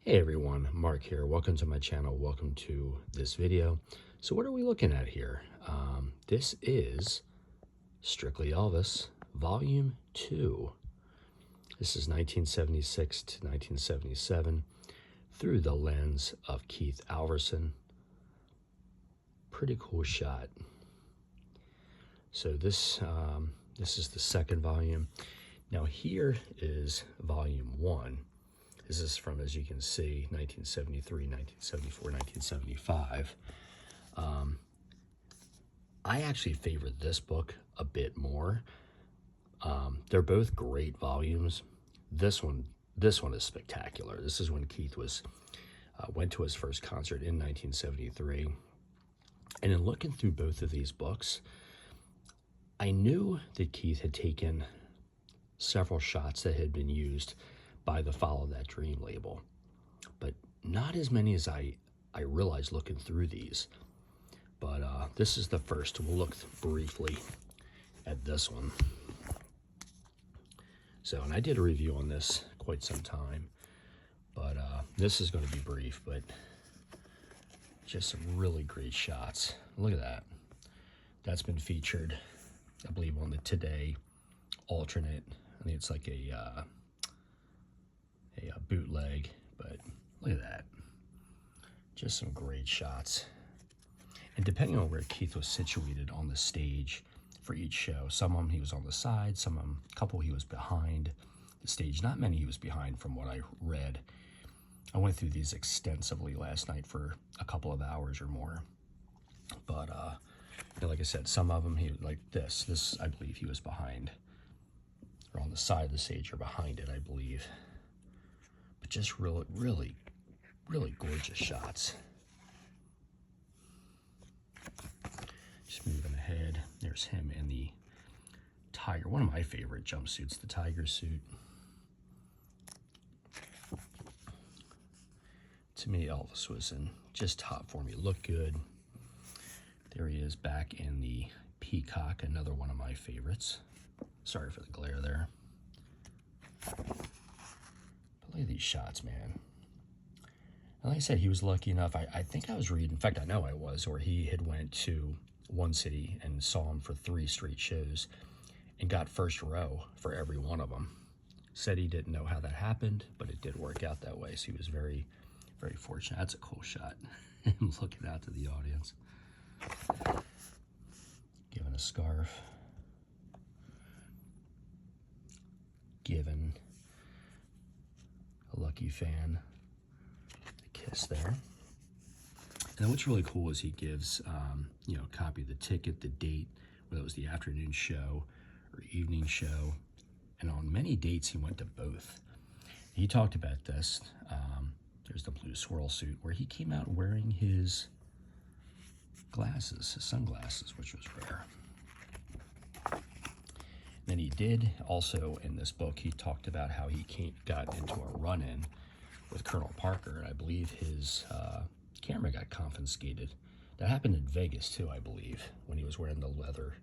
Hey everyone, Mark here. Welcome to my channel. Welcome to this video. So what are we looking at here? This is Strictly Elvis, Volume 2. This is 1976 to 1977 through the lens of Keith Alverson. Pretty cool shot. So this is the second volume. Now here is Volume 1. This is from, as you can see, 1973, 1974, 1975. I actually favor this book a bit more. They're both great volumes. This one is spectacular. This is when Keith went to his first concert in 1973. And in looking through both of these books, I knew that Keith had taken several shots that had been used by the Follow That Dream label, but not as many as I realized looking through these. But this is the first. We'll look briefly at this one. So, and I did a review on this quite some time, but this is going to be brief, but just some really great shots. Look at that. That's been featured, I believe, on the Today alternate. I think it's like a bootleg, but look at that. Just some great shots. And depending on where Keith was situated on the stage for each show, some of them he was on the side, some of them, a couple he was behind the stage. Not many he was behind from what I read. I went through these extensively last night for a couple of hours or more. But like I said, some of them, he like this I believe he was behind, or on the side of the stage or behind it, I believe. But just really gorgeous shots. Just moving ahead, there's him in the tiger, one of my favorite jumpsuits, the tiger suit. To me, Elvis was in just top form. He looked good. There he is back in the peacock, another one of my favorites. Sorry for the glare there. Look at these shots, man. And like I said, he was lucky enough. I think I was reading, in fact, I know I was, or he had went to one city and saw him for 3 straight shows and got first row for every one of them. Said he didn't know how that happened, but it did work out that way. So he was very, very fortunate. That's a cool shot. Him looking out to the audience. Giving a scarf. Giving a lucky fan a kiss there. And what's really cool is he gives, a copy of the ticket, the date, whether it was the afternoon show or evening show. And on many dates, he went to both. He talked about this. There's the blue swirl suit where he came out wearing his glasses, his sunglasses, which was rare. Then he did also, in this book, he talked about how he got into a run-in with Colonel Parker, and I believe his camera got confiscated. That happened in Vegas too, I believe, when he was wearing the leather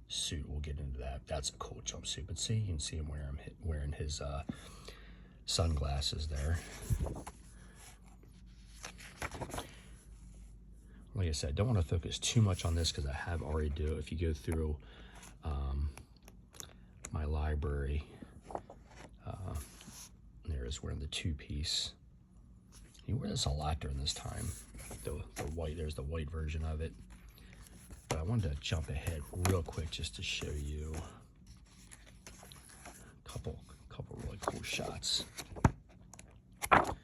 suit. We'll get into that. That's a cool jumpsuit. But see, you can see him wearing his sunglasses there. Like I said, don't want to focus too much on this because I have already do. If you go through my library, there's wearing the 2-piece. He wore this a lot during this time. The white, there's the white version of it. But I wanted to jump ahead real quick just to show you a couple really cool shots. There's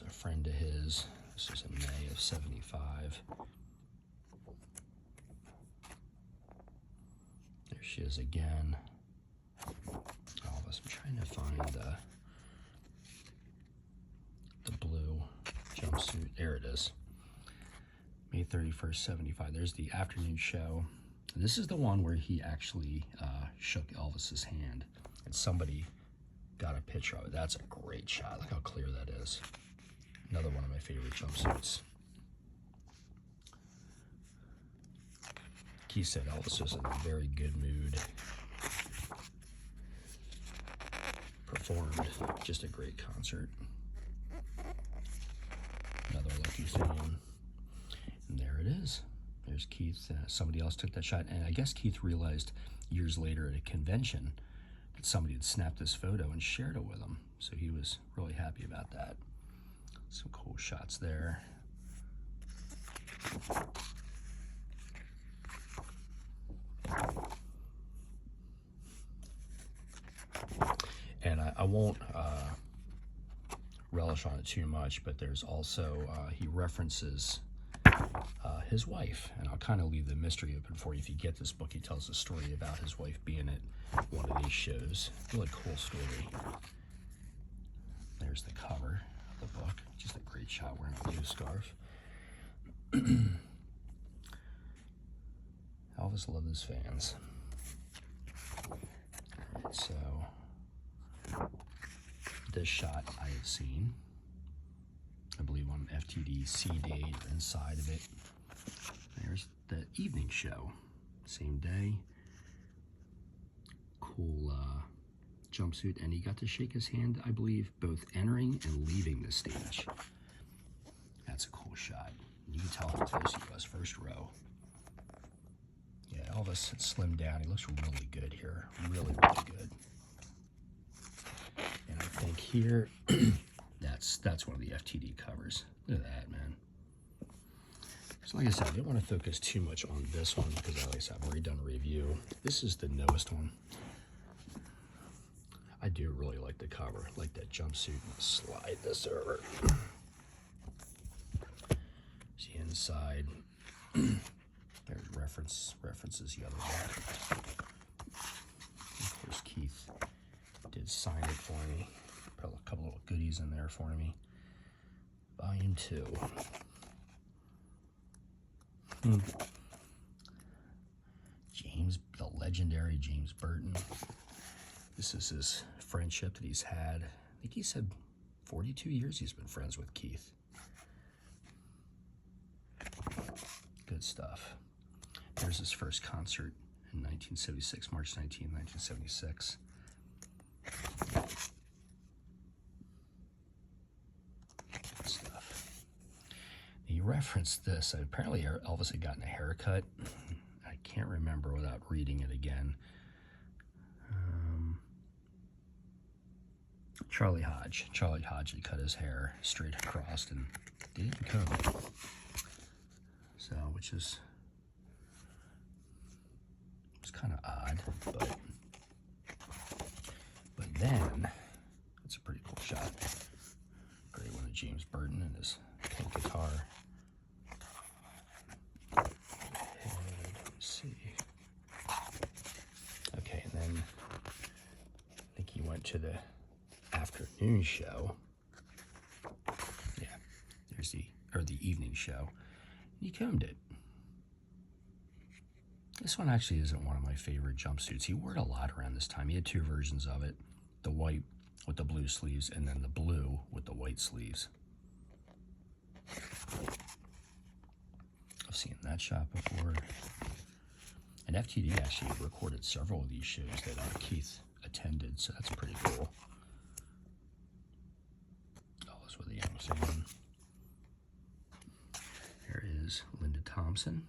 a friend of his. This was in May of '75. There she is again. Elvis. I'm trying to find the blue jumpsuit. There it is. May 31st, '75. There's the afternoon show. This is the one where he actually shook Elvis's hand, and somebody got a picture of it. That's a great shot. Look how clear that is. Another one of my favorite jumpsuits. Keith said Elvis was in a very good mood, performed. Just a great concert. Another lucky fan. And there it is. There's Keith. Somebody else took that shot, and I guess Keith realized years later at a convention that somebody had snapped this photo and shared it with him. So he was really happy about that. Some cool shots there. And I won't relish on it too much, but there's also, he references his wife, and I'll kind of leave the mystery open for you. If you get this book, he tells a story about his wife being at one of these shows. Really cool story. There's the cover of the book. Just a great shot wearing a blue scarf. Elvis loved his fans. Alright, so this shot I had seen, I believe, on FTD C-Day inside of it. There's the evening show. Same day. Cool jumpsuit, and he got to shake his hand, I believe, both entering and leaving the stage. That's a cool shot. You can tell how close he was, first row. Yeah, Elvis had slimmed down. He looks really good here. Really, really good. And I think here, that's one of the FTD covers. Look at that, man. So like I said, I didn't want to focus too much on this one because, like I said, I've already done a review. This is the newest one. I do really like the cover. I like that jumpsuit. Let's slide this over. See inside. There references the other one. Of course, Keith did sign it for me. Put a couple little goodies in there for me. Volume 2. James, the legendary James Burton. This is his friendship that he's had. I think he said 42 years he's been friends with Keith. Good stuff. There's his first concert in 1976, March 19, 1976. Good stuff. He referenced this. Apparently Elvis had gotten a haircut. I can't remember without reading it again. Charlie Hodge had cut his hair straight across and didn't comb it. So, which is kind of odd, but then it's a pretty cool shot. Great one of James Burton and his pink guitar. And let's see. Okay, and then I think he went to the afternoon show. Yeah, there's the evening show. He combed it. This one actually isn't one of my favorite jumpsuits. He wore it a lot around this time. He had two versions of it. The white with the blue sleeves and then the blue with the white sleeves. I've seen that shot before. And FTD actually recorded several of these shows that Keith attended, so that's pretty cool. Elvis with a young fan. There is Linda Thompson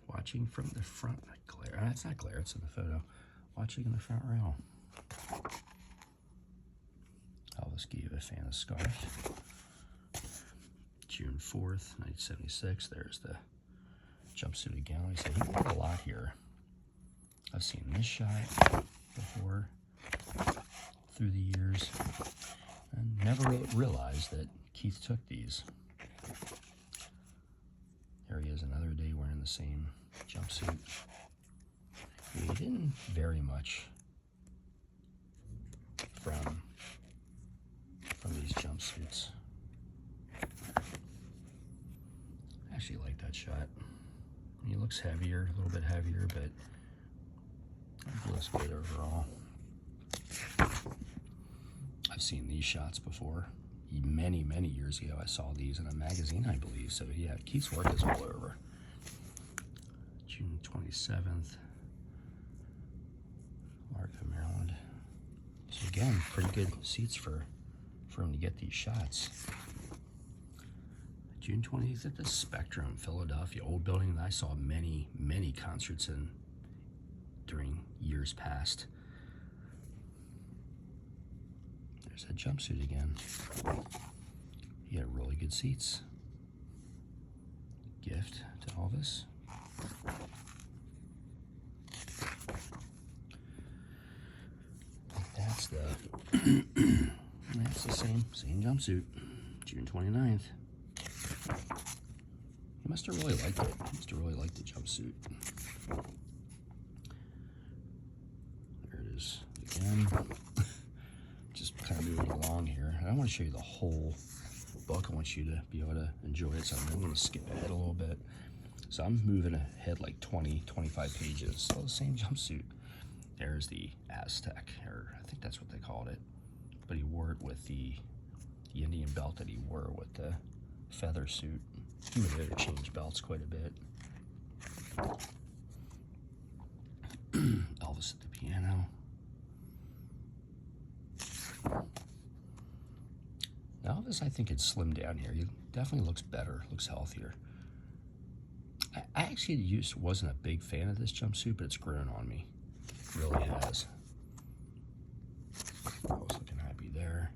watching from the front. Glare. It's not glare, it's in the photo. Watching in the front row. Elvis gave a fan a scarf. June 4th, 1976. There's the jumpsuit again. Like I said, he wore a lot here. I've seen this shot before through the years and never realized that Keith took these. There he is another day wearing the same jumpsuit. He didn't vary much from these jumpsuits. I actually like that shot. He looks heavier, a little bit heavier, but he looks good overall. I've seen these shots before. Many, many years ago, I saw these in a magazine, I believe. So, yeah, Keith's work is all over. June 27th, Markham, Maryland. So Again, pretty good seats for him to get these shots. June 20th at the Spectrum, Philadelphia, old building that I saw many, many concerts in during years past. There's that jumpsuit again. He had really good seats. Gift to Elvis. That's that's the same jumpsuit. June 29th. He must have really liked it. He must have really liked the jumpsuit. There it is again. Just kind of moving along here. I don't want to show you the whole book. I want you to be able to enjoy it, so I'm going to skip ahead a little bit. So I'm moving ahead like 20, 25 pages. Still the same jumpsuit. There's the Aztec, or I think that's what they called it. But he wore it with the Indian belt that he wore with the feather suit. He would interchange belts quite a bit. Elvis at the piano. Now Elvis, I think, it's slimmed down here. He definitely looks better, looks healthier. I actually wasn't a big fan of this jumpsuit, but it's grown on me. It really has. I was looking happy there.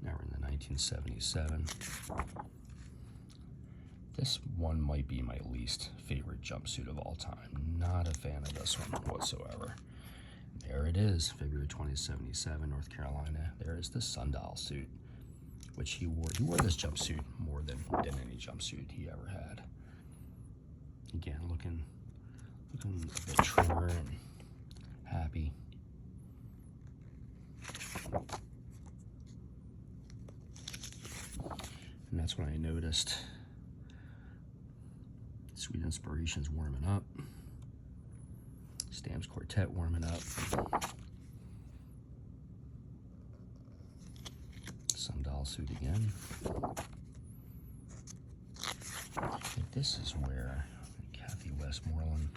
Now we're in the 1977. This one might be my least favorite jumpsuit of all time. Not a fan of this one whatsoever. There it is, February 2077, North Carolina. There is the sundial suit, which he wore. He wore this jumpsuit more than any jumpsuit he ever had. Again, looking a bit trimmer and happy. And that's when I noticed Sweet Inspirations warming up. Stamps Quartet warming up. Sundial suit again. I think this is where Kathy Westmoreland.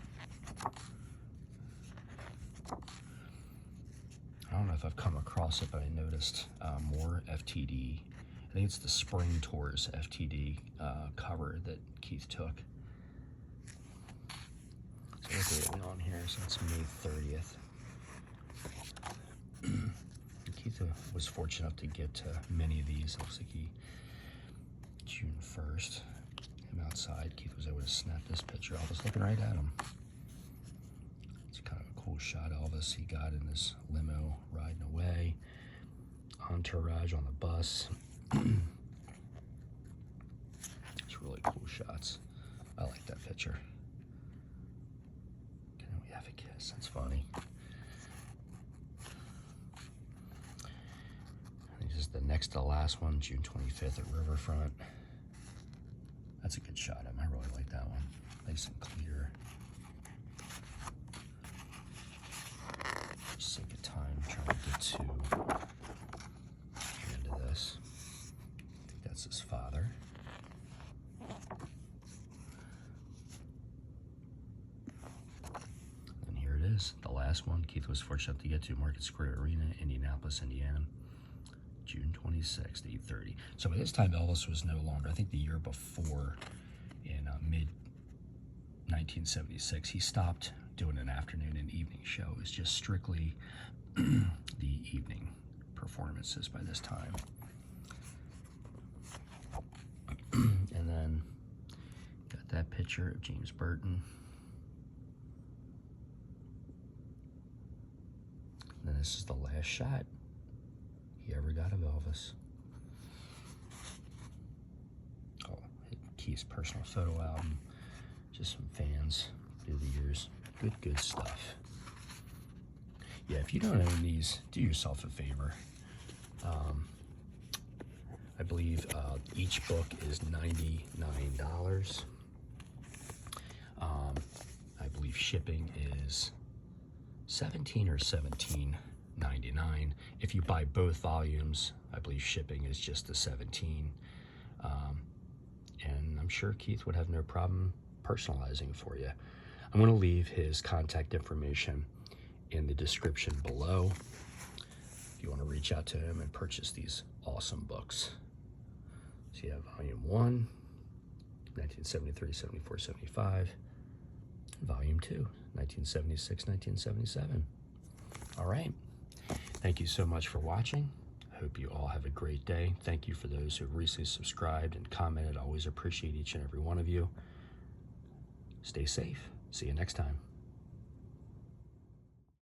I don't know if I've come across it, but I noticed more FTD. I think it's the Spring Tours FTD cover that Keith took. So what date are we on here? So it's May 30th. Keith was fortunate enough to get to many of these. It looks like June 1st, him outside. Keith was able to snap this picture. I was looking right at him. It's kind of a cool shot, Elvis. He got in this limo riding away. Entourage on the bus. It's really cool shots. I like that picture. Can we have a kiss? That's funny. This is the next to last one, June 25th at Riverfront. That's a good shot of him. I really like that one. Nice and clear. For sake of time, I'm trying to get to the end of this. I think that's his father. And here it is, the last one Keith was fortunate to get to, Market Square Arena, Indianapolis, Indiana. June 26th, 8:30. So by this time, Elvis was no longer, I think the year before, in mid-1976, he stopped doing an afternoon and evening show. It was just strictly the evening performances by this time. And then got that picture of James Burton. And then this is the last shot he ever got of Elvis. Oh, Keith's personal photo album. Just some fans through the years. Good stuff. Yeah, if you don't own these, do yourself a favor. I believe each book is $99. I believe shipping is $17 or $17.99. If you buy both volumes, I believe shipping is just the $17. And I'm sure Keith would have no problem personalizing for you. I'm going to leave his contact information in the description below if you want to reach out to him and purchase these awesome books. So you have Volume 1, 1973, 74, 75. Volume 2, 1976, 1977. All right. Thank you so much for watching. I hope you all have a great day. Thank you for those who have recently subscribed and commented. I always appreciate each and every one of you. Stay safe. See you next time.